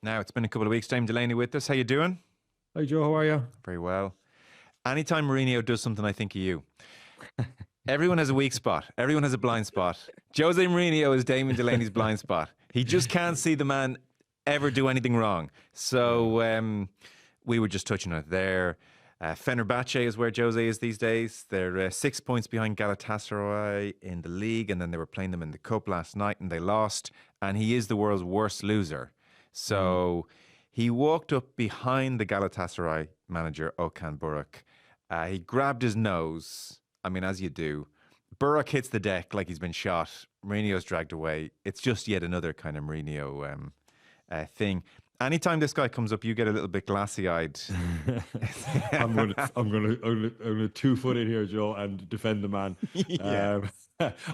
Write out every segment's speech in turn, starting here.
Now, it's been a couple of weeks. Damien Delaney with us. How you doing? Hi Joe, how are you? Very well. Anytime Mourinho does something, I think of you. Everyone has a weak spot. Everyone has a blind spot. Jose Mourinho is Damien Delaney's blind spot. He just can't see the man ever do anything wrong. So we were just touching on it there. Fenerbahce is where Jose is these days. They're 6 points behind Galatasaray in the league, and then they were playing them in the cup last night, and they lost. And he is the world's worst loser. So he walked up behind the Galatasaray manager, Okan Buruk. He grabbed his nose. I mean, as you do. Buruk hits the deck like he's been shot. Mourinho's dragged away. It's just yet another kind of Mourinho thing. Anytime this guy comes up, you get a little bit glassy-eyed. I'm gonna 2 foot in here, Joe, and defend the man. Yeah.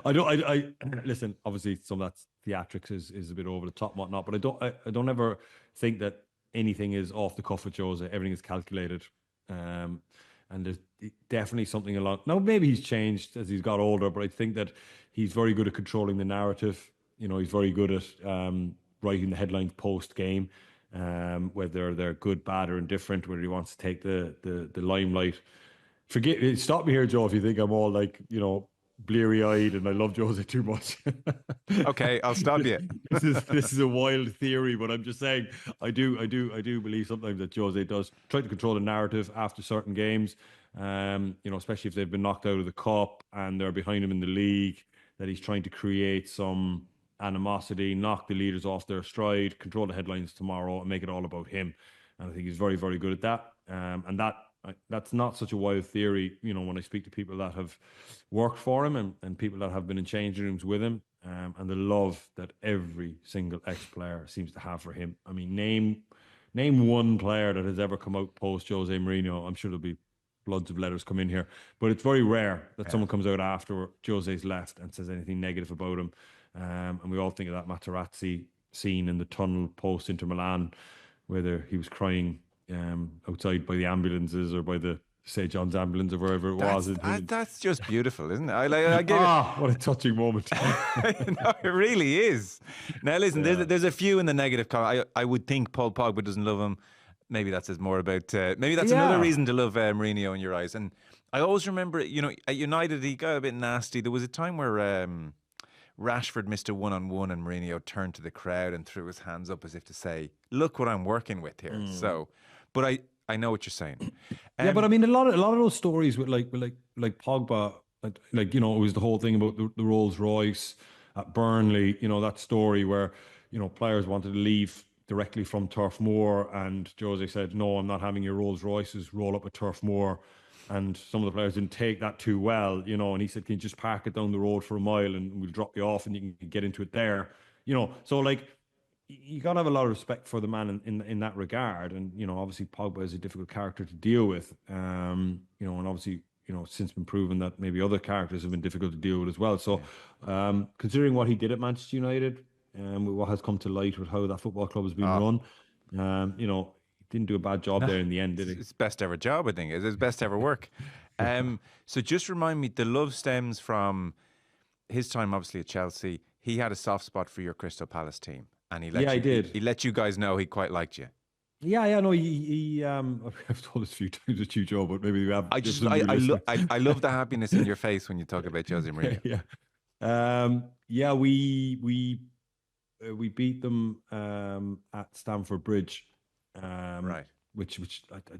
I listen. Obviously, some of that theatrics is a bit over the top and whatnot, but I don't ever think that anything is off the cuff with Jose. Everything is calculated, and there's definitely something along. Now, maybe he's changed as he's got older, but I think that he's very good at controlling the narrative. You know, he's very good at writing the headlines post game. Whether they're good, bad, or indifferent, whether he wants to take the limelight. Stop me here, Joe, if you think I'm all like, bleary-eyed and I love Jose too much. Okay, I'll stop you. This is a wild theory, but I'm just saying I do believe sometimes that Jose does try to control the narrative after certain games. Especially if they've been knocked out of the cup and they're behind him in the league, that he's trying to create some animosity, knock the leaders off their stride, control the headlines tomorrow, and make it all about him. And I think he's very, very good at that. And that's not such a wild theory. When I speak to people that have worked for him and people that have been in changing rooms with him, and the love that every single ex-player seems to have for him. I mean, name one player that has ever come out post Jose Mourinho. I'm sure there'll be floods of letters come in here, but it's very rare that someone comes out after Jose's left and says anything negative about him. And we all think of that Materazzi scene in the tunnel post Inter Milan, whether he was crying outside by the ambulances or by the St. John's ambulance or wherever it was. That's just beautiful, isn't it? I get it. What a touching moment. No, it really is. Now, listen, there's a few in the negative column. I would think Paul Pogba doesn't love him. Maybe that's more about. Maybe that's another reason to love Mourinho in your eyes. And I always remember, at United, he got a bit nasty. There was a time where Rashford missed a one-on-one and Mourinho turned to the crowd and threw his hands up as if to say, "Look what I'm working with here." So, but I know what you're saying. Yeah, but I mean, a lot of those stories with like Pogba, it was the whole thing about the Rolls Royce at Burnley. That story where players wanted to leave directly from Turf Moor, and Jose said, "No, I'm not having your Rolls Royces roll up at Turf Moor." And some of the players didn't take that too well, and he said, "Can you just park it down the road for a mile and we'll drop you off and you can get into it there?" So you got to have a lot of respect for the man in that regard. And, obviously Pogba is a difficult character to deal with. And obviously, since been proven that maybe other characters have been difficult to deal with as well. So considering what he did at Manchester United, with what has come to light with how that football club has been run, didn't do a bad job there in the end, did he? It's his best ever job, I think. It's his best ever work. So just remind me, the love stems from his time, obviously, at Chelsea. He had a soft spot for your Crystal Palace team. And he did. He let you guys know he quite liked you. Yeah, no, he I've told this a few times with you, Joe, but maybe we have. I love the happiness in your face when you talk about Jose Mourinho. Yeah. We beat them at Stamford Bridge. Right. Which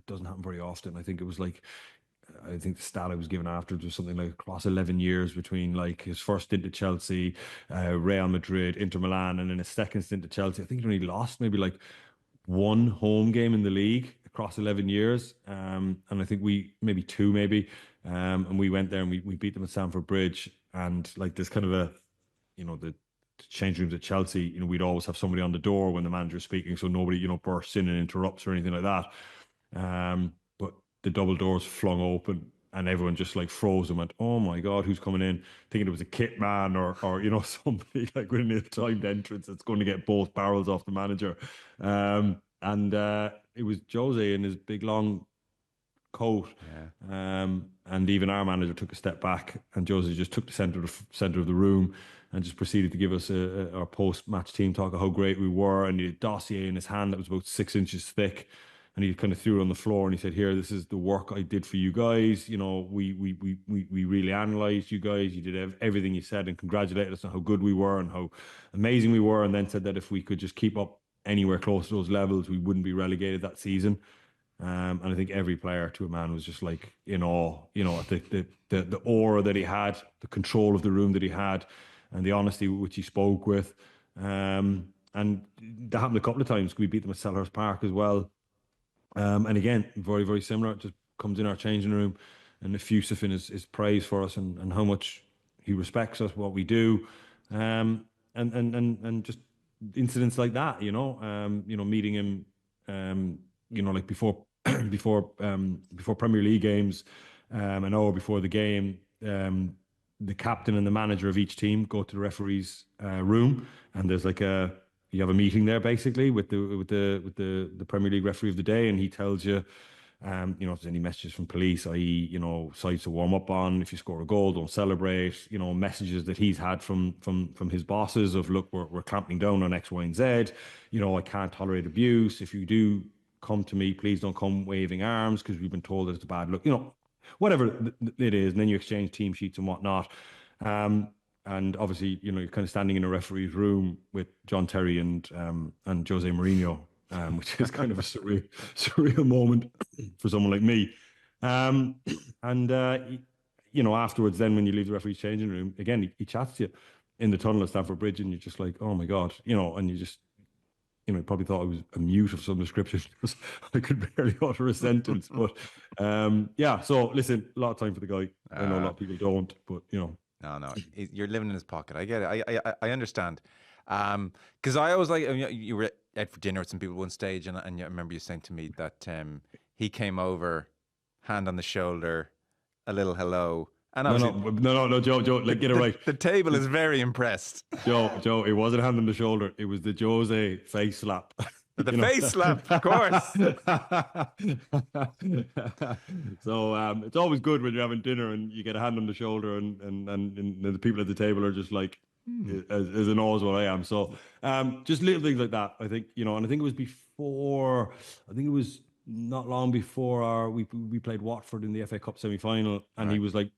doesn't happen very often. I think the stat I was given afterwards was something like across 11 years between like his first stint at Chelsea, Real Madrid, Inter Milan, and then his second stint at Chelsea. I think he only lost maybe like one home game in the league across 11 years. And I think maybe two, and we went there and we beat them at Stamford Bridge. And like there's kind of the change rooms at Chelsea, we'd always have somebody on the door when the manager's speaking, so nobody, bursts in and interrupts or anything like that. But the double doors flung open and everyone just like froze and went, "Oh my God, who's coming in?" Thinking it was a kit man or somebody like with a timed entrance that's going to get both barrels off the manager. And it was Jose in his big long coat. And even our manager took a step back, and Jose just took the center of the room and just proceeded to give us our post-match team talk of how great we were. And he had a dossier in his hand that was about 6 inches thick, and he kind of threw it on the floor and he said, "Here, this is the work I did for you guys. You know, we really analysed you guys. You did everything you said, and congratulated us on how good we were and how amazing we were. And then said that if we could just keep up anywhere close to those levels, we wouldn't be relegated that season." And I think every player, to a man, was just like in awe. You know, the aura that he had, the control of the room that he had, and the honesty with which he spoke with. And that happened a couple of times. We beat them at Selhurst Park as well. And again, very, very similar. It just comes in our changing room and effusive in his praise for us and how much he respects us, what we do, and just incidents like that. Meeting him, like before Premier League games, an hour before the game, the captain and the manager of each team go to the referee's room, and there's like you have a meeting there basically with the Premier League referee of the day, and he tells you, if there's any messages from police, i.e., sites to warm up on. If you score a goal, don't celebrate. Messages that he's had from his bosses of, look, we're clamping down on X, Y, and Z. I can't tolerate abuse. If you do come to me, please don't come waving arms because we've been told that it's a bad look. Whatever it is, and then you exchange team sheets and whatnot. And obviously, you're kind of standing in a referee's room with John Terry and Jose Mourinho, which is kind of a surreal moment for someone like me. Afterwards, then when you leave the referee's changing room, again, he chats to you in the tunnel at Stamford Bridge, and you're just like, oh my God, and you just, probably thought I was a mute of some description because I could barely utter a sentence. But so listen, a lot of time for the guy. I know a lot of people don't, but No, you're living in his pocket. I get it. I understand. Because I always you were out for dinner with some people at one stage, and I remember you saying to me that he came over, hand on the shoulder, a little hello. And no, Joe, get it right. The table is very impressed. Joe, it wasn't a hand on the shoulder. It was the Jose face slap. The face slap, of course. So it's always good when you're having dinner and you get a hand on the shoulder, and the people at the table are just like, as in awe as what I am. So just little things like that, I think, and I think it was not long before we played Watford in the FA Cup semi-final, and he was like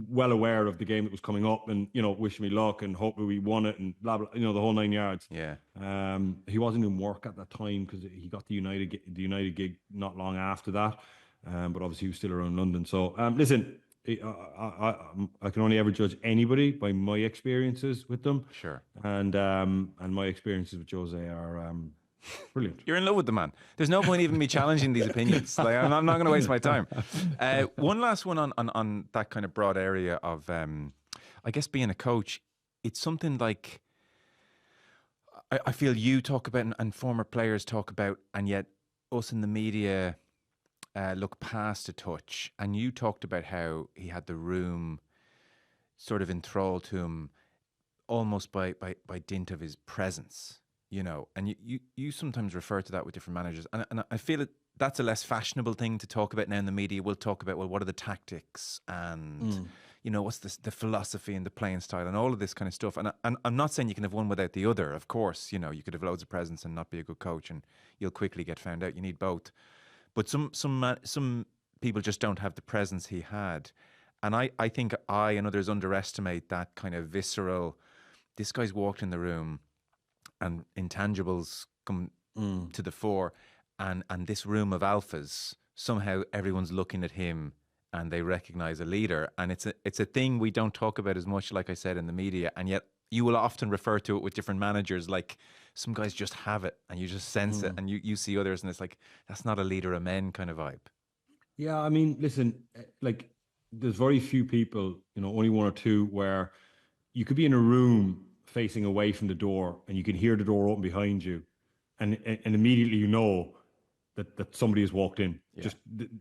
well aware of the game that was coming up, and wish me luck and hope we won it and blah blah, the whole 9 yards. He wasn't in work at that time because he got the United gig not long after that, but obviously he was still around London. So listen, I can only ever judge anybody by my experiences with them. Sure. And my experiences with Jose are brilliant. You're in love with the man. There's no point even me challenging these opinions. I'm not going to waste my time. One last one on that kind of broad area of, I guess, being a coach. It's something like I feel you talk about and former players talk about, and yet us in the media look past a touch. And you talked about how he had the room sort of enthralled to him almost by dint of his presence. And you sometimes refer to that with different managers. And I feel that's a less fashionable thing to talk about now in the media. We'll talk about, what are the tactics and, what's the philosophy and the playing style and all of this kind of stuff. And I'm not saying you can have one without the other. Of course, you could have loads of presence and not be a good coach, and you'll quickly get found out. You need both. But some people just don't have the presence he had. And I think I and others underestimate that kind of visceral, this guy's walked in the room, and intangibles come to the fore, and this room of alphas, somehow everyone's looking at him and they recognize a leader. And it's a thing we don't talk about as much, like I said, in the media, and yet you will often refer to it with different managers, like some guys just have it and you just sense it, and you see others and it's like, that's not a leader of men kind of vibe. Yeah, I mean, listen, like there's very few people, only one or two, where you could be in a room facing away from the door and you can hear the door open behind you, and immediately that somebody has walked in. Yeah. Just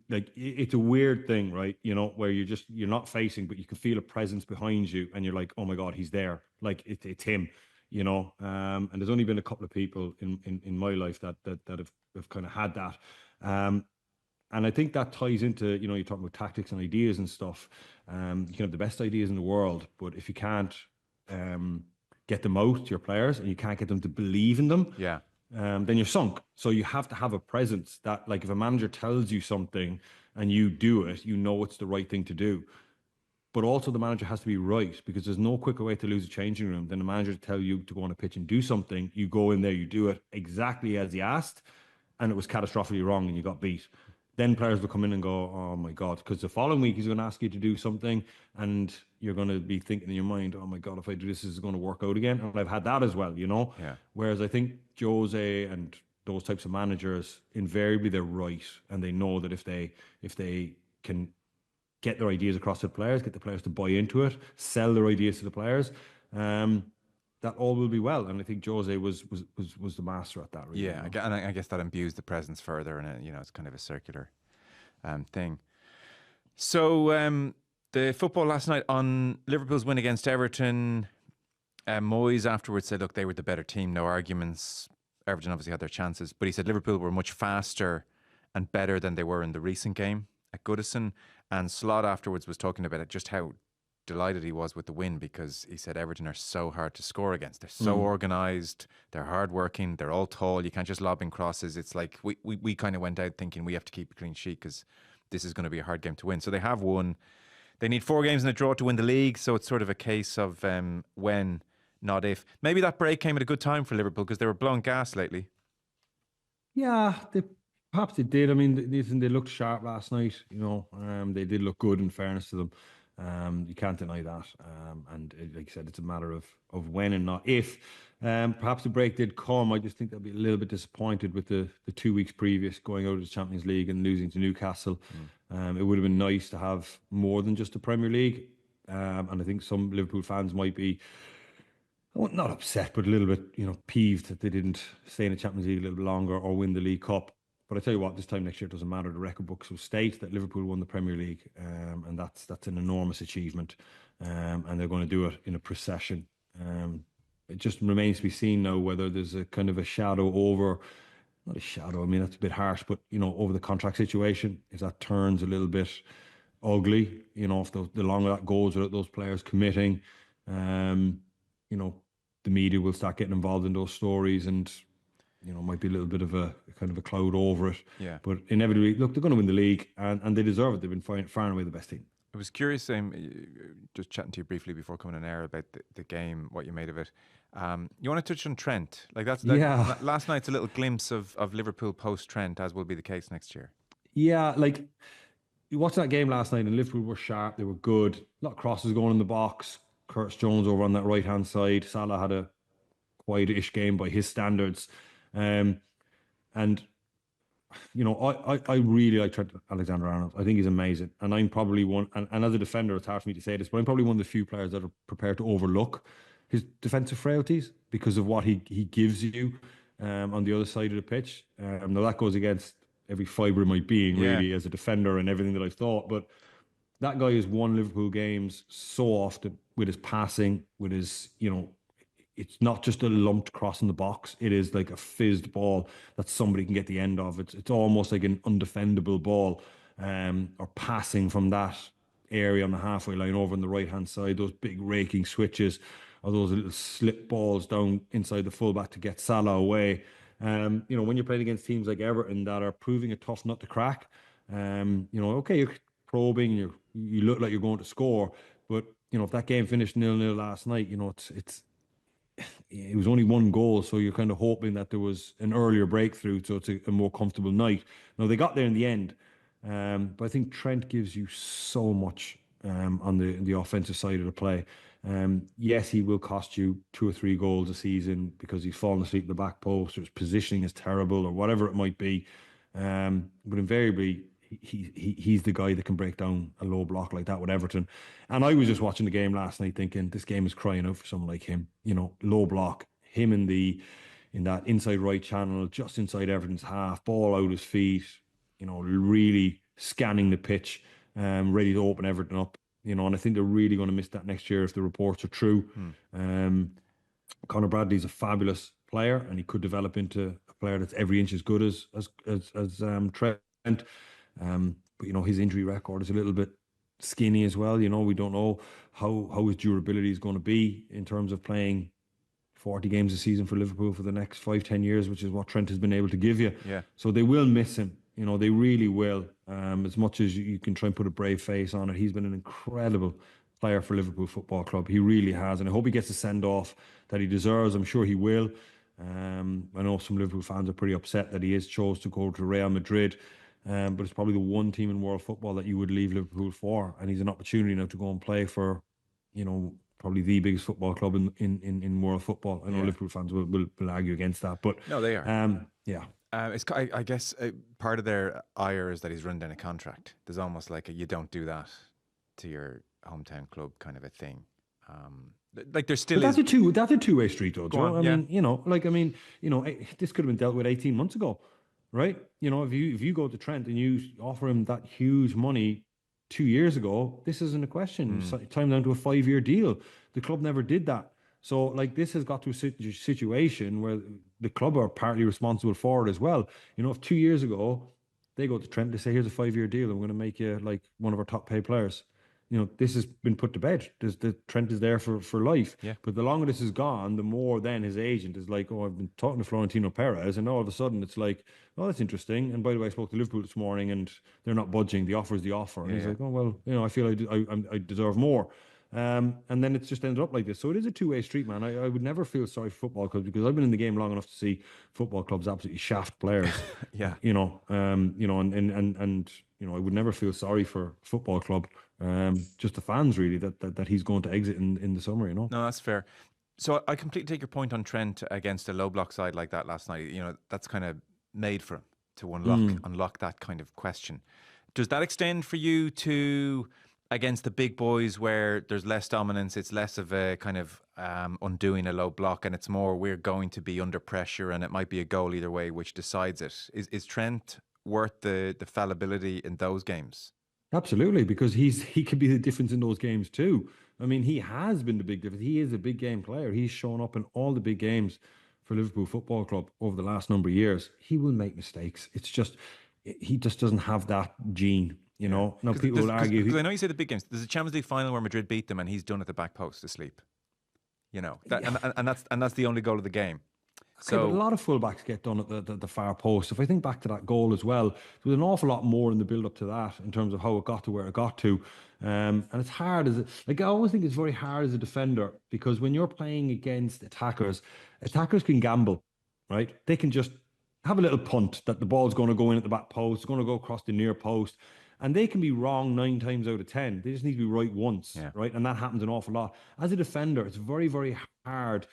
like it's a weird thing, right? Where you're not facing, but you can feel a presence behind you, and you're like, oh my God, he's there. Like it's him. And there's only been a couple of people in my life that have kind of had that. And I think that ties into, you're talking about tactics and ideas and stuff. You can have the best ideas in the world, but if you can't get them out to your players and you can't get them to believe in them, Yeah. then you're sunk. So you have to have a presence that, like, if a manager tells you something and you do it, it's the right thing to do. But also the manager has to be right, because there's no quicker way to lose a changing room than the manager to tell you to go on a pitch and do something. You go in there, you do it exactly as he asked, and it was catastrophically wrong and you got beat. Then players will come in and go, oh my God, because the following week he's going to ask you to do something and you're going to be thinking in your mind, oh my God, if I do this, is it going to work out again? And I've had that as well, Yeah. Whereas I think Jose and those types of managers, invariably they're right. And they know that if they can get their ideas across to the players, get the players to buy into it, sell their ideas to the players, that all will be well. And I think Jose was the master at that, really. Yeah, and I guess that imbues the presence further, and it's kind of a circular thing. So the football last night on Liverpool's win against Everton, Moyes afterwards said, look, they were the better team, no arguments. Everton obviously had their chances, but he said Liverpool were much faster and better than they were in the recent game at Goodison. And Slot afterwards was talking about it, just how delighted he was with the win, because he said Everton are so hard to score against. They're so organised, they're hardworking, they're all tall. You can't just lob in crosses. It's like we kind of went out thinking we have to keep a clean sheet because this is going to be a hard game to win. So they have won. They need 4 games and a draw to win the league. So it's sort of a case of when, not if. Maybe that break came at a good time for Liverpool because they were blowing gas lately. Yeah, perhaps they did. I mean, they looked sharp last night. They did look good, in fairness to them. You can't deny that. And like you said, it's a matter of when and not if. Perhaps the break did come. I just think they'll be a little bit disappointed with the 2 weeks previous going out of the Champions League and losing to Newcastle. It would have been nice to have more than just the Premier League. And I think some Liverpool fans might be, not upset, but a little bit, peeved that they didn't stay in the Champions League a little bit longer or win the League Cup. But I tell you what, this time next year it doesn't matter. The record books will state that Liverpool won the Premier League, and that's an enormous achievement. And they're going to do it in a procession. It just remains to be seen now whether there's a kind of a shadow over, not a shadow, I mean, that's a bit harsh, but, over the contract situation, if that turns a little bit ugly, if the longer that goes without those players committing, the media will start getting involved in those stories, and might be a little bit of a kind of a cloud over it. Yeah. But inevitably, look, they're going to win the league, and they deserve it. They've been far and away the best team. I was curious, just chatting to you briefly before coming on air about the game, what you made of it. You want to touch on Trent? Last night's a little glimpse of Liverpool post Trent, as will be the case next year. Yeah, like you watched that game last night, and Liverpool were sharp. They were good. A lot of crosses going in the box. Curtis Jones over on that right hand side. Salah had a quiet-ish game by his standards. I really like Trent Alexander-Arnold. I think he's amazing. And I'm probably one, and as a defender, it's hard for me to say this, but I'm probably one of the few players that are prepared to overlook his defensive frailties because of what he gives you on the other side of the pitch. Now, that goes against every fibre of my being, really, as a defender and everything that I've thought. But that guy has won Liverpool games so often with his passing, with his, it's not just a lumped cross in the box. It is like a fizzed ball that somebody can get the end of. It's almost like an undefendable ball, or passing from that area on the halfway line over on the right-hand side, those big raking switches or those little slip balls down inside the fullback to get Salah away. When you're playing against teams like Everton that are proving a tough nut to crack, okay, you're probing, you look like you're going to score, but if that game finished 0-0 last night, it was only 1 goal, so you're kind of hoping that there was an earlier breakthrough, so it's a more comfortable night. Now, they got there in the end, but I think Trent gives you so much on the offensive side of the play. Yes, he will cost you 2 or 3 goals a season because he's fallen asleep in the back post, or his positioning is terrible, or whatever it might be. But invariably, he's the guy that can break down a low block like that with Everton. And I was just watching the game last night thinking this game is crying out for someone like him. Low block, him in that inside right channel, just inside Everton's half, ball out his feet, really scanning the pitch, ready to open Everton up. And I think they're really going to miss that next year if the reports are true. Conor Bradley's a fabulous player, and he could develop into a player that's every inch as good as Trent. But his injury record is a little bit skinny as well. We don't know how his durability is going to be in terms of playing 40 games a season for Liverpool for the next 5-10 years, which is what Trent has been able to give you. Yeah. So they will miss him. They really will. As much as you can try and put a brave face on it, he's been an incredible player for Liverpool Football Club. He really has. And I hope he gets the send-off that he deserves. I'm sure he will. I know some Liverpool fans are pretty upset that he is chose to go to Real Madrid. But it's probably the one team in world football that you would leave Liverpool for. And he's an opportunity now to go and play for, probably the biggest football club in world football. I know Liverpool fans will argue against that. But no, they are. Yeah. I guess part of their ire is that he's run down a contract. There's almost like you don't do that to your hometown club kind of a thing. Like there still is. That's a two-way street, though. Joe. This could have been dealt with 18 months ago, right? If you go to Trent and you offer him that huge money 2 years ago, this isn't a question. Time down to a 5-year deal. The club never did that. So, this has got to a situation where the club are partly responsible for it as well. If 2 years ago they go to Trent, they say, here's a 5-year deal, I'm going to make you like one of our top paid players. This has been put to bed. The Trent is there for life. Yeah. But the longer this is gone, the more then his agent is like, oh, I've been talking to Florentino Perez, and all of a sudden it's like, oh, that's interesting. And by the way, I spoke to Liverpool this morning, and they're not budging. The offer is the offer. And he's like, oh well, I feel I deserve more. And then it's just ended up like this. So it is a two-way street, man. I would never feel sorry for football clubs because I've been in the game long enough to see football clubs absolutely shaft players. Yeah. I would never feel sorry for a football club. Just the fans really that he's going to exit in the summer. No, that's fair. So I completely take your point on Trent against a low block side like that last night. That's kind of made for him to unlock that kind of question. Does that extend for you to against the big boys where there's less dominance? It's less of a kind of undoing a low block, and it's more we're going to be under pressure, and it might be a goal either way which decides it. Is Trent worth the fallibility in those games? Absolutely, because he could be the difference in those games too. I mean, he has been the big difference. He is a big game player. He's shown up in all the big games for Liverpool Football Club over the last number of years. He will make mistakes. It's just he just doesn't have that gene. Now people will argue. Because I know you say the big games. There's a Champions League final where Madrid beat them, and he's done at the back post asleep. And that's the only goal of the game. Okay, but a lot of fullbacks get done at the far post. If I think back to that goal as well, there was an awful lot more in the build up to that in terms of how it got to where it got to. And it's hard I always think it's very hard as a defender because when you're playing against attackers can gamble, right? They can just have a little punt that the ball's going to go in at the back post, it's going to go across the near post. And they can be wrong 9 times out of 10. They just need to be right once, right? And that happens an awful lot. As a defender, it's very, very hard.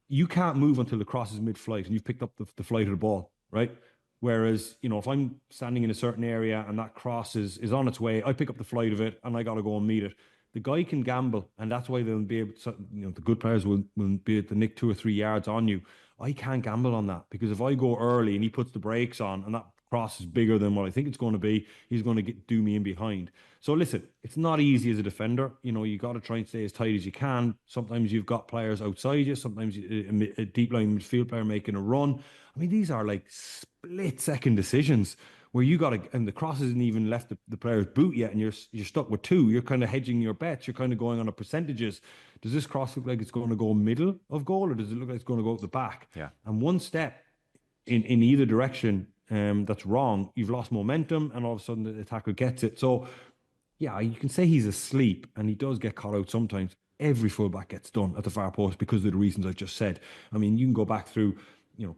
You can't move until the cross is mid-flight and you've picked up the flight of the ball, right? Whereas, if I'm standing in a certain area and that cross is on its way, I pick up the flight of it and I got to go and meet it. The guy can gamble, and that's why they'll be able to, the good players will be able to nick 2 or 3 yards on you. I can't gamble on that because if I go early and he puts the brakes on and that cross is bigger than what I think it's going to be, he's going to do me in behind. So listen, it's not easy as a defender. You got to try and stay as tight as you can. Sometimes you've got players outside you. Sometimes a deep line midfield player making a run. I mean, these are like split-second decisions where you got to, and the cross hasn't even left the player's boot yet, and you're stuck with 2. You're kind of hedging your bets. You're kind of going on a percentages. Does this cross look like it's going to go middle of goal, or does it look like it's going to go out the back? Yeah. And one step in either direction that's wrong, you've lost momentum, and all of a sudden the attacker gets it. So, yeah, you can say he's asleep, and he does get caught out sometimes. Every fullback gets done at the far post because of the reasons I just said. I mean, you can go back through,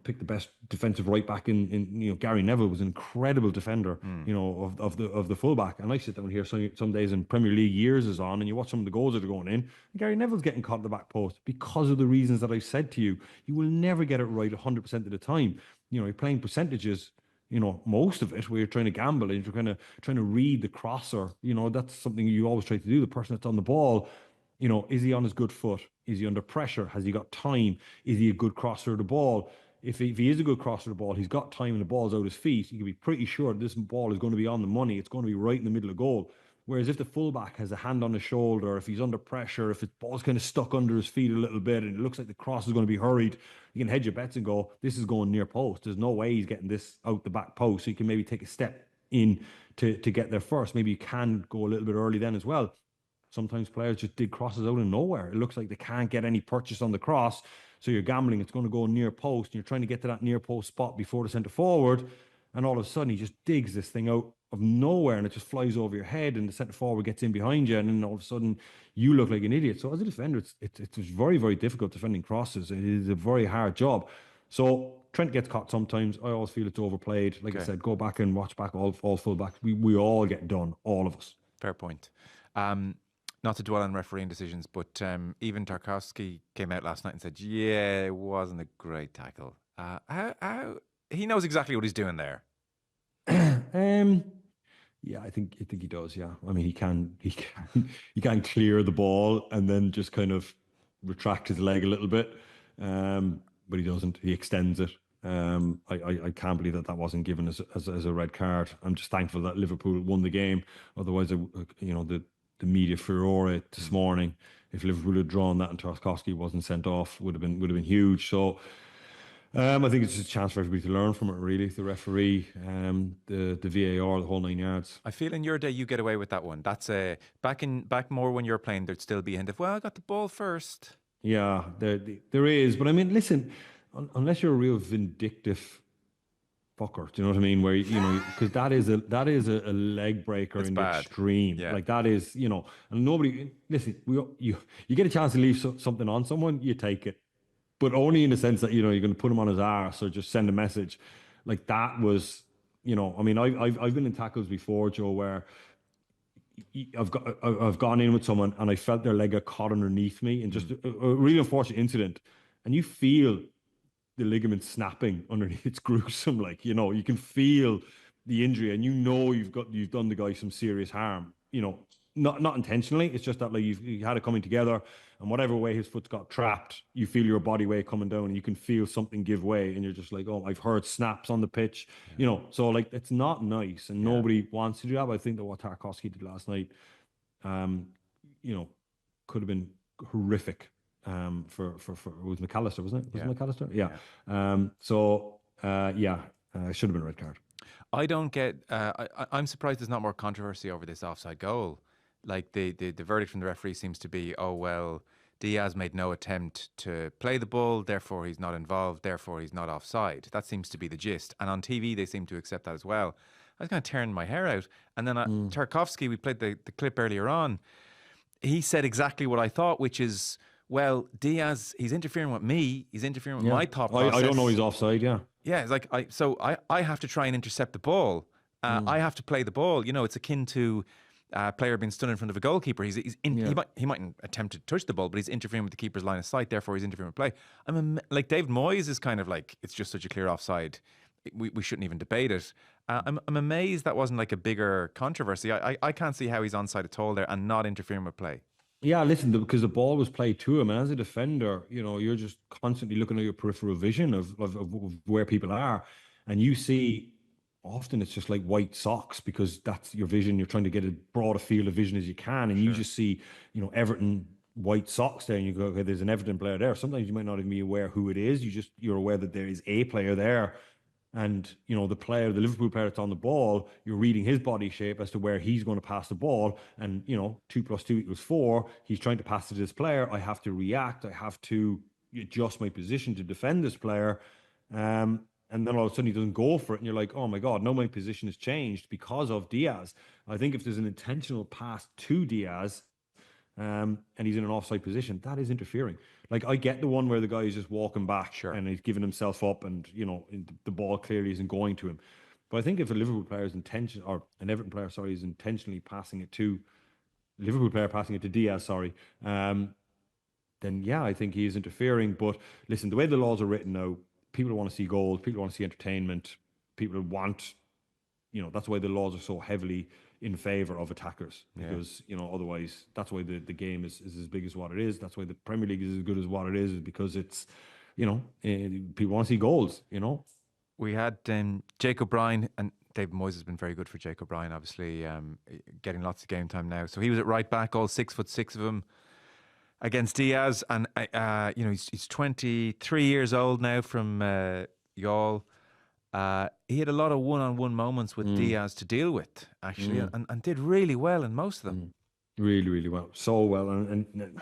pick the best defensive right back in Gary Neville was an incredible defender, of the fullback. And I sit down here some days in Premier League years is on, and you watch some of the goals that are going in, and Gary Neville's getting caught at the back post because of the reasons that I said to you. You will never get it right 100% of the time. You're playing percentages, most of it where you're trying to gamble and you're trying to read the crosser. That's something you always try to do. The person that's on the ball, is he on his good foot? Is he under pressure? Has he got time? Is he a good crosser of the ball? If he is a good crosser of the ball, he's got time and the ball's out his feet, you can be pretty sure this ball is going to be on the money. It's going to be right in the middle of goal. Whereas if the fullback has a hand on his shoulder, if he's under pressure, if the ball's kind of stuck under his feet a little bit and it looks like the cross is going to be hurried, you can hedge your bets and go, this is going near post. There's no way he's getting this out the back post. So you can maybe take a step in to get there first. Maybe you can go a little bit early then as well. Sometimes players just dig crosses out of nowhere. It looks like they can't get any purchase on the cross. So you're gambling it's going to go near post. And you're trying to get to that near post spot before the centre forward. And all of a sudden he just digs this thing out of nowhere and it just flies over your head and the centre forward gets in behind you. And then all of a sudden you look like an idiot. So as a defender, it's very, very difficult defending crosses. It is a very hard job. So Trent gets caught sometimes. I always feel it's overplayed. Like I said, go back and watch back all full backs. We all get done, all of us. Fair point. Not to dwell on refereeing decisions, but even Tarkowski came out last night and said, yeah, it wasn't a great tackle. How he knows exactly what he's doing there. Yeah, I think he does. Yeah, I mean, he can clear the ball and then just kind of retract his leg a little bit, but he doesn't. He extends it. I can't believe that wasn't given as a red card. I'm just thankful that Liverpool won the game. Otherwise, the media furore this morning, if Liverpool had drawn that and Tarkowski wasn't sent off, would have been huge. So. I think it's just a chance for everybody to learn from it, really. The referee, the VAR, the whole 9 yards. I feel in your day you get away with that one. That's back more when you're playing, there'd still be a hint of, well, I got the ball first. Yeah, there is. But I mean, listen, unless you're a real vindictive fucker, do you know what I mean? Where, because that is a leg breaker in the extreme. Yeah. Like that is, and nobody, listen, you get a chance to leave something on someone, you take it. But only in the sense that, you're going to put him on his arse or just send a message. Like that was, I mean, I've been in tackles before, Joe, where I've gone in with someone and I felt their leg got caught underneath me and just a really unfortunate incident. And you feel the ligament snapping underneath. It's gruesome. Like, you can feel the injury and you've done the guy some serious harm, not intentionally. It's just that like you had it coming together, and whatever way his foot got trapped, you feel your body weight coming down, and you can feel something give way, and you're just like, oh, I've heard snaps on the pitch, So like it's not nice, and nobody wants to do that. But I think that what Tarkowski did last night, could have been horrific. For it was McAllister, wasn't it? Was it McAllister? Yeah. It should have been a red card. I don't get. I'm surprised there's not more controversy over this offside goal. Like the verdict from the referee seems to be, oh well, Diaz made no attempt to play the ball, therefore he's not involved, therefore he's not offside. That seems to be the gist. And on TV they seem to accept that as well. I was kind of tearing my hair out. And then Tarkowski, we played the clip earlier on. He said exactly what I thought, which is, well, Diaz, he's interfering with me. He's interfering with my thought process. I don't know he's offside. Yeah. Yeah, it's like I have to try and intercept the ball. I have to play the ball. It's akin to a player being stood in front of a goalkeeper. He mightn't attempt to touch the ball, but he's interfering with the keeper's line of sight. Therefore, he's interfering with play. Like David Moyes is kind of like, it's just such a clear offside. We shouldn't even debate it. I'm amazed that wasn't like a bigger controversy. I can't see how he's onside at all there and not interfering with play. Yeah, listen, because the ball was played to him, and as a defender, you're just constantly looking at your peripheral vision of where people are, and you see often it's just like white socks because that's your vision. You're trying to get as broad a field of vision as you can, and you just see, Everton white socks there, and you go, okay, there's an Everton player there. Sometimes you might not even be aware who it is. You're aware that there is a player there. And, the Liverpool player that's on the ball, you're reading his body shape as to where he's going to pass the ball. And, 2 + 2 = 4. He's trying to pass to this player. I have to react. I have to adjust my position to defend this player. And then all of a sudden he doesn't go for it. And you're like, oh my God, now my position has changed because of Diaz. I think if there's an intentional pass to Diaz, and he's in an offside position, that is interfering. Like, I get the one where the guy is just walking back and he's giving himself up and, the ball clearly isn't going to him. But I think if a Liverpool player is or an Everton player, is intentionally passing it to Liverpool player, passing it to Diaz, then yeah, I think he is interfering. But listen, the way the laws are written now, people want to see goals, people want to see entertainment, people want, that's why the laws are so heavily in favor of attackers, because otherwise that's why the game is as big as what it is. That's why the Premier League is as good as what it is because it's people want to see goals. We had Jake O'Brien, and David Moyes has been very good for Jake O'Brien, obviously getting lots of game time now. So he was at right back, all 6'6" of him against Diaz, and he's 23 years old now from Youghal. he had a lot of one-on-one moments with Diaz to deal with, actually, and did really well in most of them. Really, really well. So well. And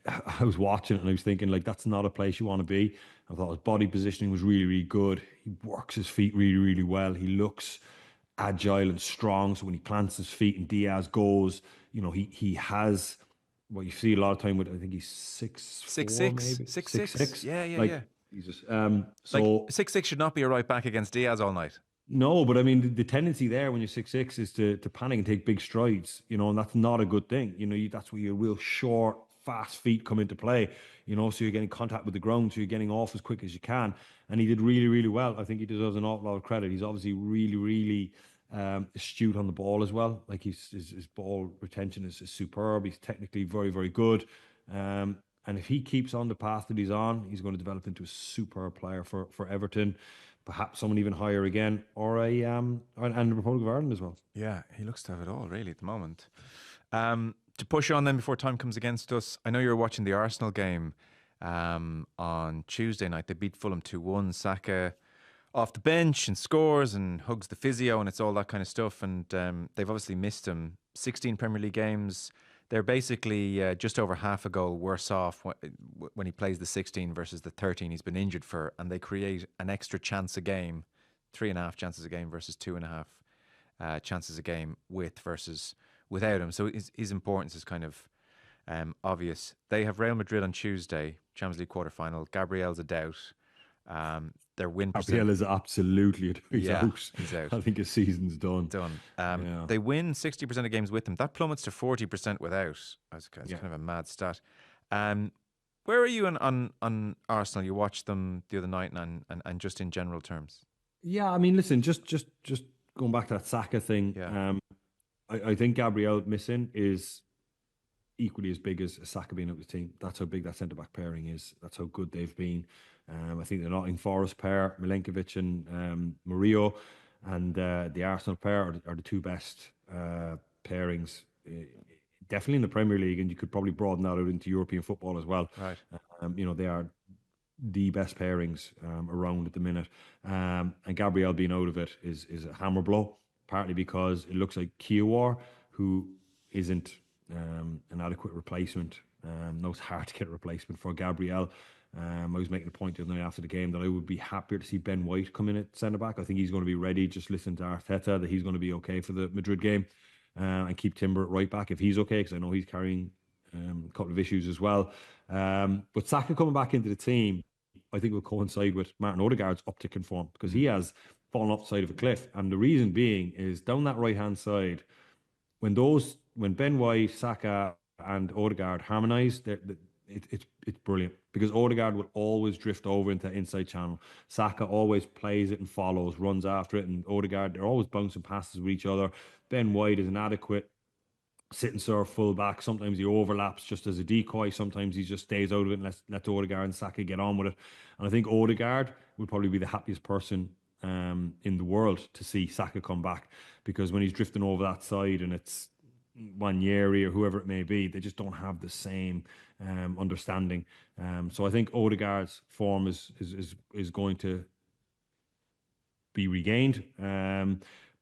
I was watching it and I was thinking, like, that's not a place you want to be. I thought his body positioning was really, really good. He works his feet really, really well. He looks agile and strong. So when he plants his feet and Diaz goes, he has what you see a lot of time with, I think he's 6'4", maybe 6'6". Yeah, yeah, Like, yeah. Jesus. Like So 6'6" should not be a right back against Diaz all night. no, but I mean, the tendency there when you're 6'6" is to panic and take big strides, and that's not a good thing. That's where your real short, fast feet come into play, so you're getting contact with the ground, so you're getting off as quick as you can. And he did really, really well. I think he deserves an awful lot of credit. He's obviously really, really astute on the ball as well. Like his ball retention is superb. He's technically very, very good. And if he keeps on the path that he's on, he's going to develop into a superb player for Everton. Perhaps someone even higher again, or and the Republic of Ireland as well. Yeah, he looks to have it all really at the moment. To push on then before time comes against us, I know you were watching the Arsenal game on Tuesday night. They beat Fulham 2-1. Saka off the bench and scores and hugs the physio and it's all that kind of stuff. And they've obviously missed him. 16 Premier League games. They're basically just over half a goal worse off when he plays the 16 versus the 13 he's been injured for, and they create an extra chance a game, 3.5 chances a game versus 2.5 chances a game versus without him. So his importance is kind of obvious. They have Real Madrid on Tuesday, Champions League quarter-final. Gabriel's a doubt. Their win percent. Gabriel is absolutely he's out. He's out. I think his season's done. They win 60% of games with him. That plummets to 40% without. That's kind of a mad stat. Where are you on Arsenal? You watched them the other night and just in general terms. Yeah, I mean, listen, just going back to that Saka thing. Yeah. I think Gabriel missing is equally as big as Saka being out of the team. That's how big that centre back pairing is. That's how good they've been. I think the Nottingham Forest pair, Milenkovic and Murillo, and the Arsenal pair are the two best pairings, definitely in the Premier League, and you could probably broaden that out into European football as well. Right. They are the best pairings around at the minute. And Gabriel being out of it is a hammer blow, partly because it looks like Kiawar, who isn't an adequate replacement. No, it's hard to get a replacement for Gabriel. I was making a point the other night after the game that I would be happier to see Ben White come in at centre back. I think he's going to be ready. Just listen to Arteta that he's going to be okay for the Madrid game, and keep Timber at right back if he's okay, because I know he's carrying a couple of issues as well. But Saka coming back into the team, I think will coincide with Martin Odegaard's uptick form, because he has fallen off the side of a cliff, and the reason being is down that right hand side, when Ben White, Saka, and Odegaard harmonise, it's brilliant, because Odegaard will always drift over into the inside channel. Saka always plays it and follows, runs after it, and Odegaard, they're always bouncing passes with each other. Ben White is an adequate sit and serve full back. Sometimes he overlaps just as a decoy. Sometimes he just stays out of it and lets Odegaard and Saka get on with it. And I think Odegaard would probably be the happiest person in the world to see Saka come back, because when he's drifting over that side and it's Wanyeri or whoever it may be, they just don't have the same understanding. So I think Odegaard's form is going to be regained.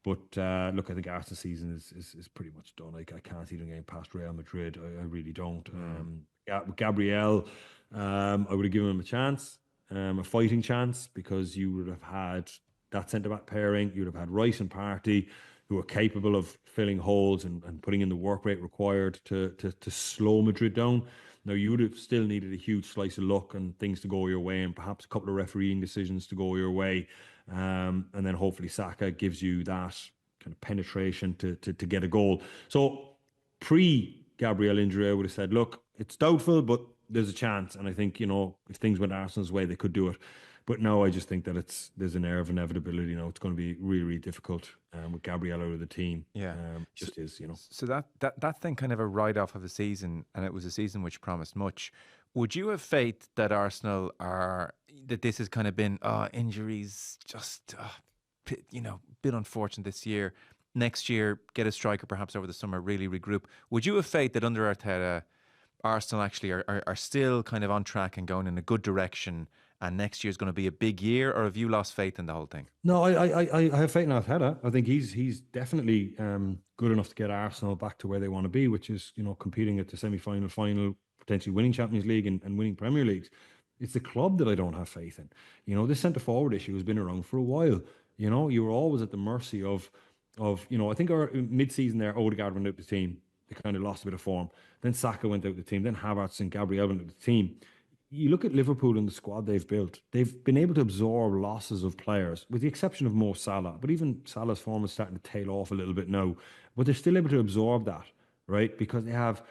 But look, I think Arsenal's season is pretty much done. I can't see them getting past Real Madrid. I really don't. Gabriel, I would have given him a chance, a fighting chance, because you would have had that centre-back pairing. You would have had Rice and Partey, who are capable of filling holes and putting in the work rate required to slow Madrid down. Now, you would have still needed a huge slice of luck and things to go your way, and perhaps a couple of refereeing decisions to go your way. And then hopefully Saka gives you that kind of penetration to get a goal. So pre-Gabriel injury, I would have said, look, it's doubtful, but there's a chance. And I think, if things went Arsenal's way, they could do it. But no, I just think that there's an air of inevitability. It's going to be really, really difficult with Gabriel out of the team. Yeah, is. So that thing kind of a write-off of a season, and it was a season which promised much. Would you have faith that Arsenal that this has kind of been injuries, just bit unfortunate this year? Next year, get a striker perhaps over the summer, really regroup. Would you have faith that under Arteta, Arsenal actually are still kind of on track and going in a good direction, and next year is going to be a big year, or have you lost faith in the whole thing? No, I have faith in Arteta. I think he's definitely good enough to get Arsenal back to where they want to be, which is, competing at the semi-final, final, potentially winning Champions League and winning Premier Leagues. It's the club that I don't have faith in. This centre forward issue has been around for a while. You were always at the mercy of I think our mid-season there, Odegaard went out the team. They kind of lost a bit of form. Then Saka went out the team. Then Havertz and Gabriel went out the team. You look at Liverpool and the squad they've built, they've been able to absorb losses of players, with the exception of Mo Salah. But even Salah's form is starting to tail off a little bit now. But they're still able to absorb that, right? Because they have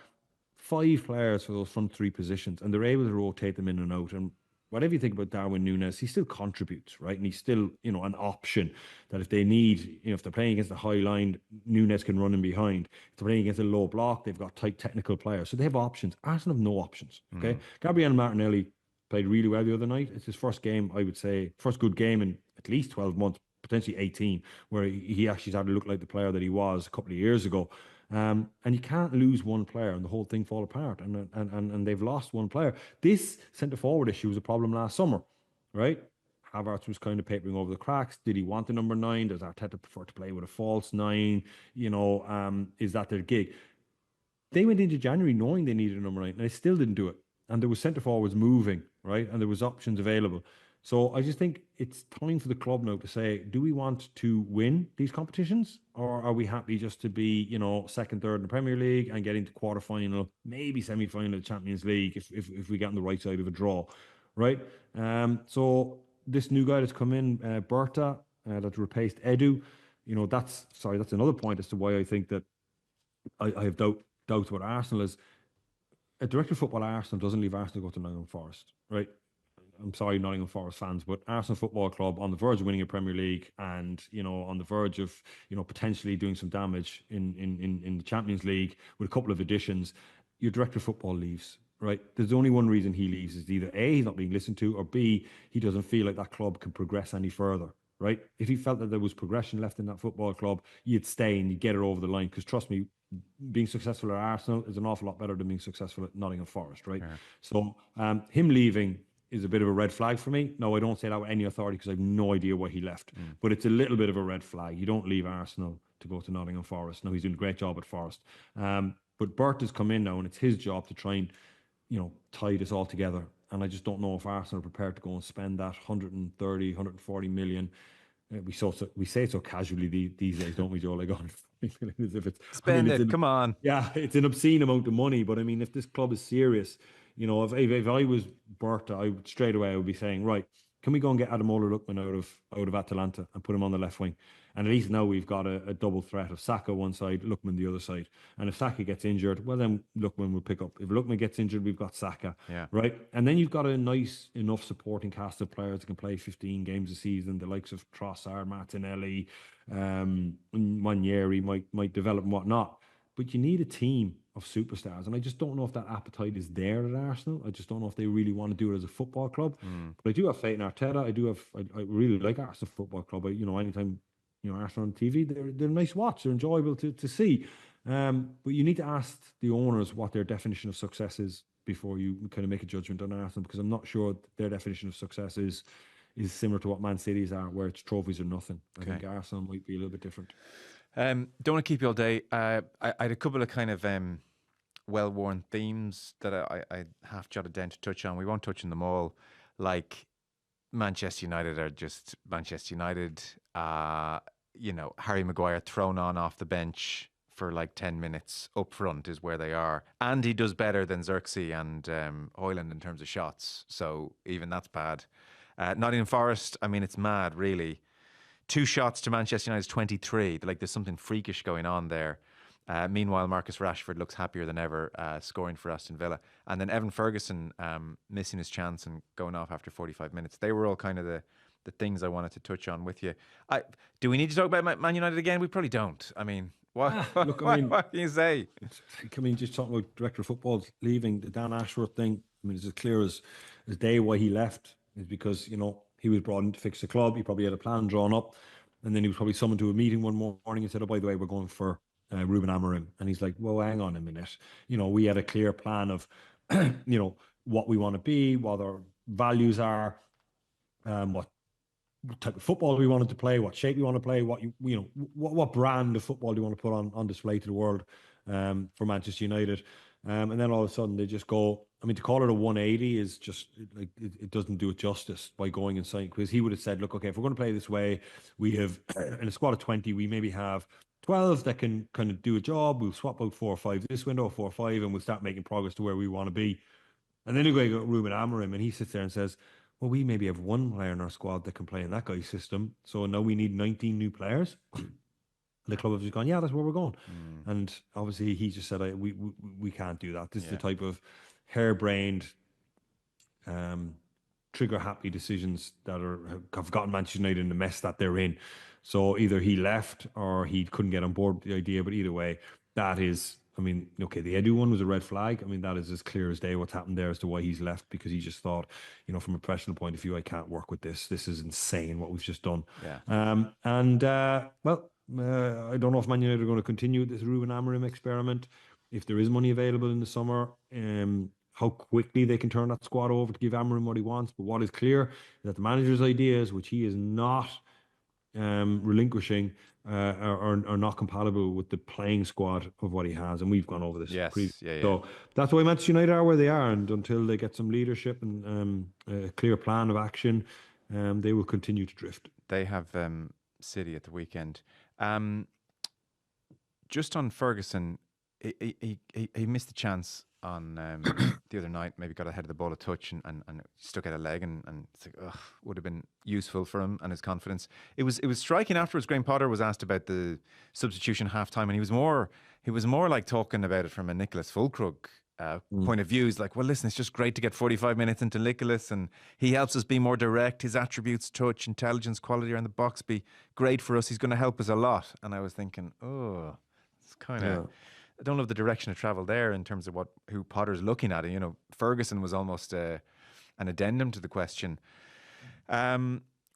5 players for those front 3 positions, and they're able to rotate them in and out. And whatever you think about Darwin Núñez, he still contributes, right? And he's still, an option that if they need, if they're playing against the high line, Núñez can run in behind. If they're playing against a low block, they've got tight technical players. So they have options. Arsenal have no options, okay? Gabriel Martinelli played really well the other night. It's his first game, I would say, first good game in at least 12 months, potentially 18, where he actually started to look like the player that he was a couple of years ago. And you can't lose one player and the whole thing fall apart. And they've lost one player. This centre forward issue was a problem last summer, right? Havertz was kind of papering over the cracks. Did he want the number 9? Does Arteta prefer to play with a false 9? Is that their gig? They went into January knowing they needed a number 9, and they still didn't do it. And there was centre forwards moving, right? And there was options available. So I just think it's time for the club now to say, do we want to win these competitions, or are we happy just to be, second, third in the Premier League and get into quarter-final, maybe semi-final of the Champions League if we get on the right side of a draw, right? So this new guy that's come in, Berta, that replaced Edu, that's another point as to why I think that I have doubts about Arsenal is a director of football at Arsenal doesn't leave Arsenal to go to Nottingham Forest, right? I'm sorry, Nottingham Forest fans, but Arsenal Football Club on the verge of winning a Premier League and, on the verge of, potentially doing some damage in the Champions League with a couple of additions, your director of football leaves, right? There's only one reason he leaves is either A, he's not being listened to, or B, he doesn't feel like that club can progress any further, right? If he felt that there was progression left in that football club, you'd stay and you'd get it over the line, because trust me, being successful at Arsenal is an awful lot better than being successful at Nottingham Forest, right? Yeah. So him leaving is a bit of a red flag for me. No, I don't say that with any authority because I have no idea why he left. But it's a little bit of a red flag. You don't leave Arsenal to go to Nottingham Forest. No, he's doing a great job at Forest. But Bert has come in now, and it's his job to try and, tie this all together. And I just don't know if Arsenal are prepared to go and spend that 130, 140 million. We say it so casually these days, don't we, Joe? Like, as if it's spend it. Come on. Yeah, it's an obscene amount of money. But I mean, if this club is serious, if I was Berta, I would straight away I would be saying, right, can we go and get Ademola Lookman out of Atalanta and put him on the left wing? And at least now we've got a double threat of Saka one side, Lookman the other side. And if Saka gets injured, well, then Lookman will pick up. If Lookman gets injured, we've got Saka, right? And then you've got a nice enough supporting cast of players that can play 15 games a season, the likes of Trossard, Martinelli, Ranieri might develop and whatnot. But you need a team of superstars, and I just don't know if that appetite is there at Arsenal. I just don't know if they really want to do it as a football club. But I do have faith in Arteta. I really like Arsenal Football Club. Anytime Arsenal on TV, they're a nice watch. They're enjoyable to see. But you need to ask the owners what their definition of success is before you kind of make a judgment on Arsenal, because I'm not sure their definition of success is similar to what Man City's are, where it's trophies or nothing. I think Arsenal might be a little bit different. Don't want to keep you all day. I had a couple of kind of well-worn themes that I half jotted down to touch on. We won't touch on them all. Like Manchester United are just Manchester United. Harry Maguire thrown on off the bench for like 10 minutes up front is where they are. And he does better than Xerxes and Højlund in terms of shots. So even that's bad. Nottingham Forest, I mean, it's mad, really. 2 shots to Manchester United's 23. Like, there's something freakish going on there. Meanwhile, Marcus Rashford looks happier than ever, scoring for Aston Villa. And then Evan Ferguson missing his chance and going off after 45 minutes. They were all kind of the things I wanted to touch on with you. Do we need to talk about Man United again? We probably don't. I mean, what can you say? Just talking about director of football leaving, the Dan Ashworth thing, I mean, it's as clear as day why he left is because, he was brought in to fix the club. He probably had a plan drawn up. And then he was probably summoned to a meeting one morning and said, oh, by the way, we're going for Ruben Amorim. And he's like, well, hang on a minute. We had a clear plan of, what we want to be, what our values are. what type of football we wanted to play, what shape we want to play, what brand of football do you want to put on display to the world for Manchester United. And then all of a sudden they just go, I mean, to call it a 180 is just like, it doesn't do it justice by going and signing, because he would have said, look, okay, if we're going to play this way, we have in a squad of 20, we maybe have 12 that can kind of do a job. We'll swap out 4 or 5 this window, 4 or 5, and we'll start making progress to where we want to be. And then you got Ruben Amorim, and he sits there and says, well, we maybe have 1 player in our squad that can play in that guy's system. So now we need 19 new players. The club have just gone, yeah, that's where we're going. And obviously he just said, we can't do that. This is the type of harebrained, trigger-happy decisions that have gotten Manchester United in the mess that they're in. So either he left or he couldn't get on board with the idea. But either way, that is, I mean, okay, the Edu one was a red flag. I mean, that is as clear as day what's happened there as to why he's left, because he just thought, from a professional point of view, I can't work with this. This is insane what we've just done. Yeah. I don't know if Man United are going to continue this Ruben Amorim experiment. If there is money available in the summer, how quickly they can turn that squad over to give Amorim what he wants. But what is clear is that the manager's ideas, which he is not relinquishing, are not compatible with the playing squad of what he has. And we've gone over this. Yes. So that's why Manchester United are where they are. And until they get some leadership and a clear plan of action, they will continue to drift. They have City at the weekend. Just on Ferguson, he missed a chance on the other night. Maybe got ahead of the ball a touch and stuck out a leg, and it's like, would have been useful for him and his confidence. It was striking afterwards. Graham Potter was asked about the substitution halftime, and he was more like talking about it from a Nicholas Fulkrug point of view. He's like, well, listen, it's just great to get 45 minutes into Nicholas, and he helps us be more direct. His attributes, touch, intelligence, quality around the box be great for us. He's going to help us a lot. And I was thinking, it's kind of, I don't love the direction of travel there in terms of who Potter's looking at. Ferguson was almost an addendum to the question.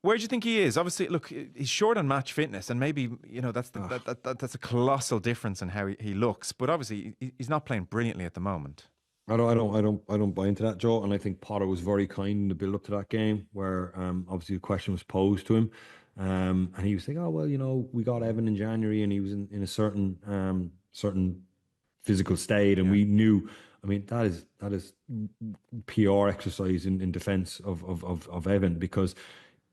Where do you think he is? Obviously, look, he's short on match fitness, and maybe that's a colossal difference in how he looks. But obviously, he's not playing brilliantly at the moment. I don't buy into that, Joe. And I think Potter was very kind in the build up to that game, where obviously the question was posed to him, and he was saying, "Oh well, we got Evan in January, and he was in a certain physical state, and we knew." I mean, that is PR exercise in defence of Evan, because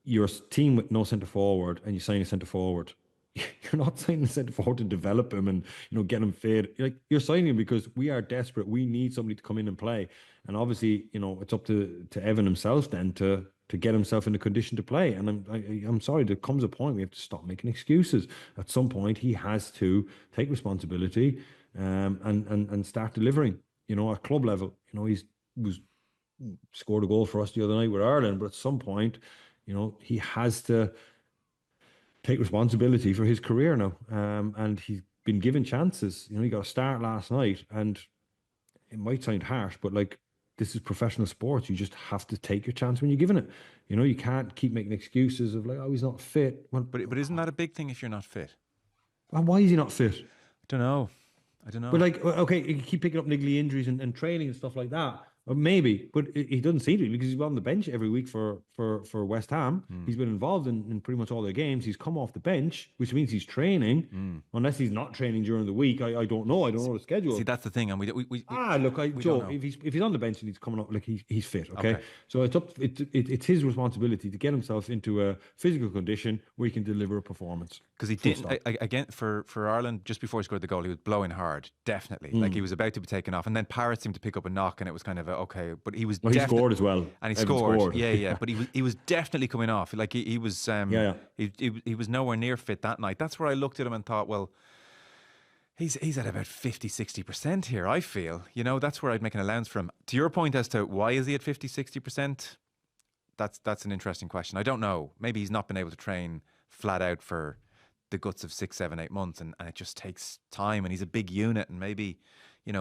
you're a team with no centre forward and you sign a centre forward. You're not signing a centre forward to develop him and get him fit. You're signing him because we are desperate. We need somebody to come in and play. And obviously, it's up to Evan himself then to get himself in a condition to play. And I'm sorry, there comes a point we have to stop making excuses. At some point, he has to take responsibility and start delivering. At club level, he scored a goal for us the other night with Ireland, but at some point, he has to take responsibility for his career now. And he's been given chances. He got a start last night, and it might sound harsh, but this is professional sports. You just have to take your chance when you're given it. You can't keep making excuses of he's not fit. Well, but isn't that a big thing if you're not fit? And why is he not fit? I don't know. But okay, you keep picking up niggly injuries and training and stuff like that. Maybe, but he doesn't seem to, because he's on the bench every week for West Ham. He's been involved in pretty much all their games. He's come off the bench, which means he's training. Unless he's not training during the week, I don't know. I don't know the schedule. See, that's the thing, and Joe, if he's on the bench and he's coming up, he's fit. Okay, so it's his responsibility to get himself into a physical condition where he can deliver a performance. Because he didn't again for Ireland, just before he scored the goal, he was blowing hard, definitely. He was about to be taken off, and then Parrott seemed to pick up a knock, and it was kind of okay. But he was. Well, he scored as well, and he scored. Yeah. But he was definitely coming off. He was. He was nowhere near fit that night. That's where I looked at him and thought, well, he's at about 50-60% here. I feel, that's where I'd make an allowance for him. To your point as to why is he at 50-60%, that's an interesting question. I don't know. Maybe he's not been able to train flat out for the guts of 6, 7, 8 months, and it just takes time. And he's a big unit, and maybe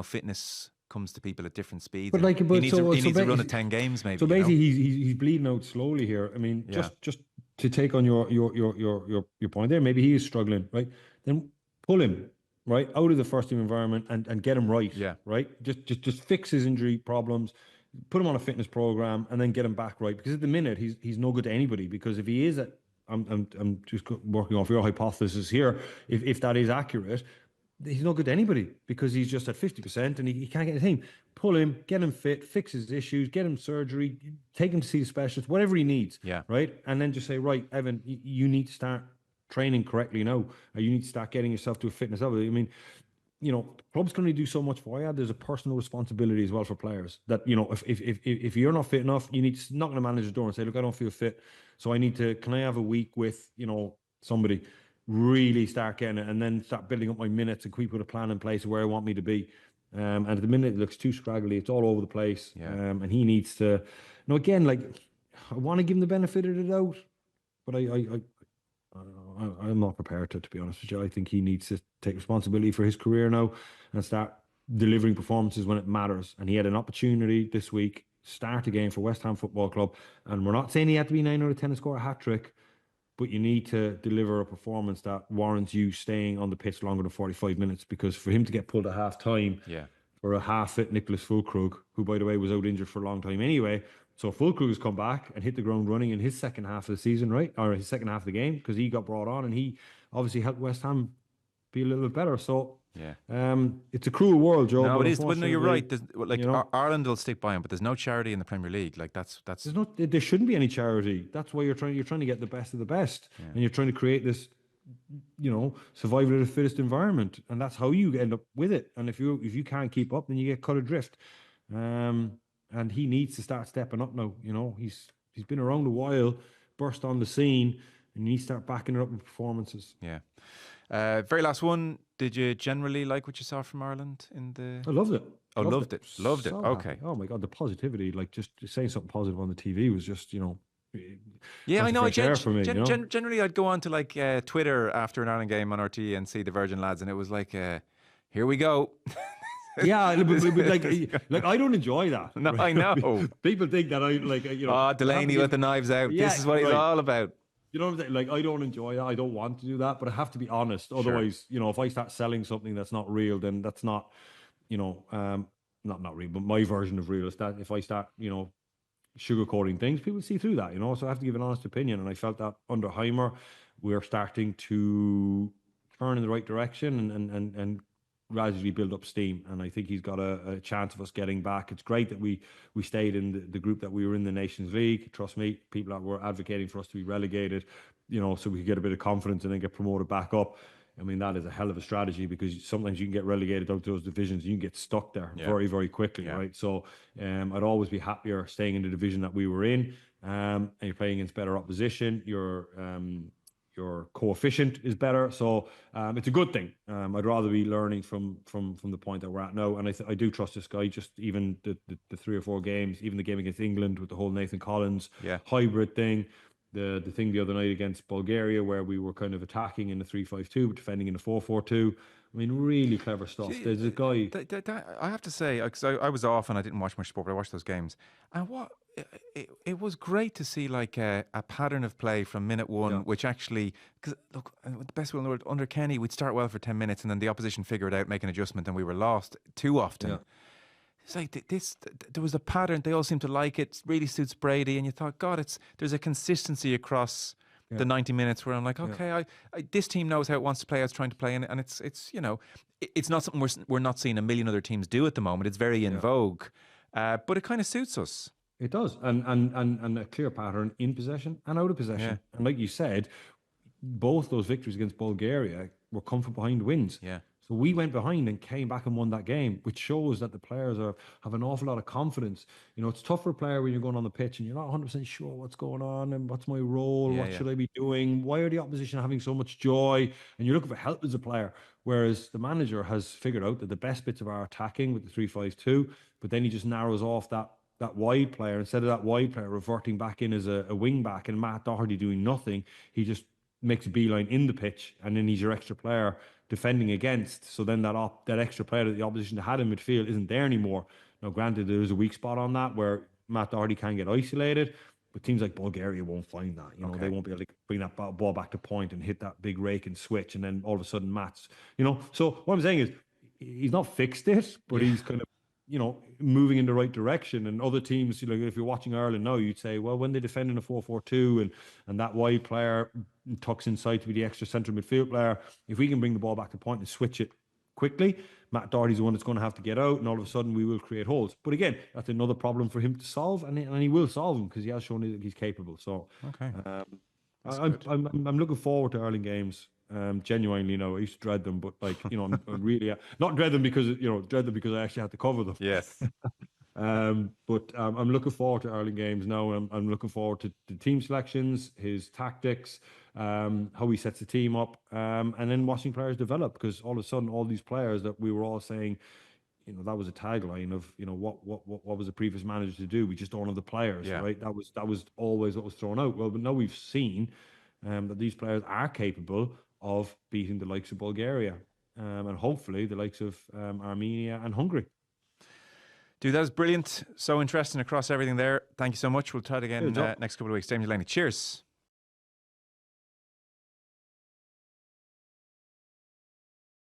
fitness comes to people at different speeds. But he needs to run at 10 games, maybe. So basically, he's bleeding out slowly here. I mean, just to take on your point there, maybe he is struggling, right? Then pull him right out of the first team environment and get him right. Yeah. Right. Just fix his injury problems. put him on a fitness program, and then get him back right. Because at the minute, he's no good to anybody. Because if he is at, I'm just working off your hypothesis here. If that is accurate, he's not good to anybody because he's just at 50% and he can't get a team. Pull him, get him fit, fix his issues, get him surgery, take him to see the specialist, whatever he needs. Yeah. Right. And then just say, right, Evan, you need to start training correctly now. Or you need to start getting yourself to a fitness level. I mean, clubs can only do so much for you. There's a personal responsibility as well for players that, if you're not fit enough, you need to knock on the manager's door and say, look, I don't feel fit. So can I have a week with, somebody, really start getting it, and then start building up my minutes, and put a plan in place of where I want me to be. And at the minute, it looks too scraggly. It's all over the place. Yeah. And he needs to, again, like, I want to give him the benefit of the doubt, but I'm not prepared to be honest with you. I think he needs to take responsibility for his career now and start delivering performances when it matters. And he had an opportunity this week, start a game for West Ham Football Club. And we're not saying he had to be 9 out of 10 and score a hat-trick, but you need to deliver a performance that warrants you staying on the pitch longer than 45 minutes, because for him to get pulled at half-time for a half-fit Nicholas Füllkrug, who, by the way, was out injured for a long time anyway. So Füllkrug has come back and hit the ground running in his second half of the season, right? Or his second half of the game, because he got brought on and he obviously helped West Ham be a little bit better. So it's a cruel world, Joe. No, it is. But no, you're right. Ireland will stick by him, but there's no charity in the Premier League. Like that's. There shouldn't be any charity. That's why you're trying to get the best of the best, and you're trying to create this, survival of the fittest environment, and that's how you end up with it. And if you can't keep up, then you get cut adrift. And he needs to start stepping up now. He's been around a while, burst on the scene, and he needs to start backing it up with performances. Yeah. Very last one. Did you generally like what you saw from Ireland in the? I loved it. Oh, loved it. Loved it. Okay. Happy. Oh my God, the positivity! Like just saying something positive on the TV was just, Yeah, I know. For me, generally, I'd go on to like Twitter after an Ireland game on RT and see the Virgin lads, and it was like, here we go. Yeah, like I don't enjoy that. No, right? I know. People think that I like, Delaney with the knives out. Yeah, this is what he's all about. You know what I'm saying? Like, I don't enjoy that. I don't want to do that, but I have to be honest. Otherwise, if I start selling something that's not real, then that's not, not real, but my version of real is that if I start, sugarcoating things, people see through that, So I have to give an honest opinion. And I felt that under Heimer, we're starting to turn in the right direction and gradually build up steam, and I think he's got a chance of us getting back. It's great that we stayed in the group that we were in the Nations League. Trust me, people that were advocating for us to be relegated, so we could get a bit of confidence and then get promoted back up. I mean, that is a hell of a strategy, because sometimes you can get relegated out to those divisions and you can get stuck there very, very quickly, right? So I'd always be happier staying in the division that we were in, and you're playing against better opposition. Your coefficient is better, so it's a good thing. I'd rather be learning from the point that we're at now, and I do trust this guy. Just even the 3 or 4 games, even the game against England with the whole Nathan Collins hybrid thing, the thing the other night against Bulgaria where we were kind of attacking in the 3-5-2 but defending in the 4-4-2. I mean, really clever stuff. There's a guy. I have to say, because I was off and I didn't watch much sport, but I watched those games, and it was great to see like a pattern of play from minute one, which actually, because look, the best way in the world, under Kenny, we'd start well for 10 minutes and then the opposition figured out, make an adjustment, and we were lost too often. Yeah. It's like there was a pattern. They all seemed to like it. Really suits Brady, and you thought, God, there's a consistency across the 90 minutes where I'm like, okay, this team knows how it wants to play, how it's trying to play, and it's it's not something we're not seeing a million other teams do at the moment. It's very in vogue, but it kind of suits us. It does, and a clear pattern in possession and out of possession. Yeah. And like you said, both those victories against Bulgaria were come from behind wins. Yeah. So we went behind and came back and won that game, which shows that the players have an awful lot of confidence. It's tough for a player when you're going on the pitch and you're not 100% sure what's going on and what's my role, what should I be doing, why are the opposition having so much joy, and you're looking for help as a player. Whereas the manager has figured out that the best bits of our attacking with the 3-5-2, but then he just narrows off that wide player. Instead of that wide player reverting back in as a wing back and Matt Doherty doing nothing, he just makes a beeline in the pitch, and then he's your extra player defending against. So then that extra player that the opposition had in midfield isn't there anymore. Now, granted, there's a weak spot on that where Matt Doherty can get isolated, but teams like Bulgaria won't find that. They won't be able to bring that ball back to point and hit that big rake and switch, and then all of a sudden Matt's, So what I'm saying is, he's not fixed it, but he's kind of moving in the right direction. And other teams, if you're watching Ireland now, you'd say, well, when they defend in a 4-4-2 and that wide player tucks inside to be the extra central midfield player, if we can bring the ball back to point and switch it quickly, Matt Doherty's the one that's going to have to get out, and all of a sudden we will create holes. But again, that's another problem for him to solve, and he will solve them because he has shown that he's capable. So, okay, I'm looking forward to Ireland games. Genuinely, I used to dread them, but I'm really not dread them because dread them because I actually had to cover them. yes. But I'm looking forward to Ireland games now. I'm looking forward to the team selections, his tactics, how he sets the team up, and then watching players develop. Because all of a sudden, all these players that we were all saying, that was a tagline of what was the previous manager to do? We just don't have the players, right? That was always what was thrown out. Well, but now we've seen that these players are capable of beating the likes of Bulgaria, and hopefully the likes of Armenia and Hungary. Dude, that was brilliant. So interesting across everything there. Thank you so much. We'll try it again next couple of weeks. Damien Delaney, cheers.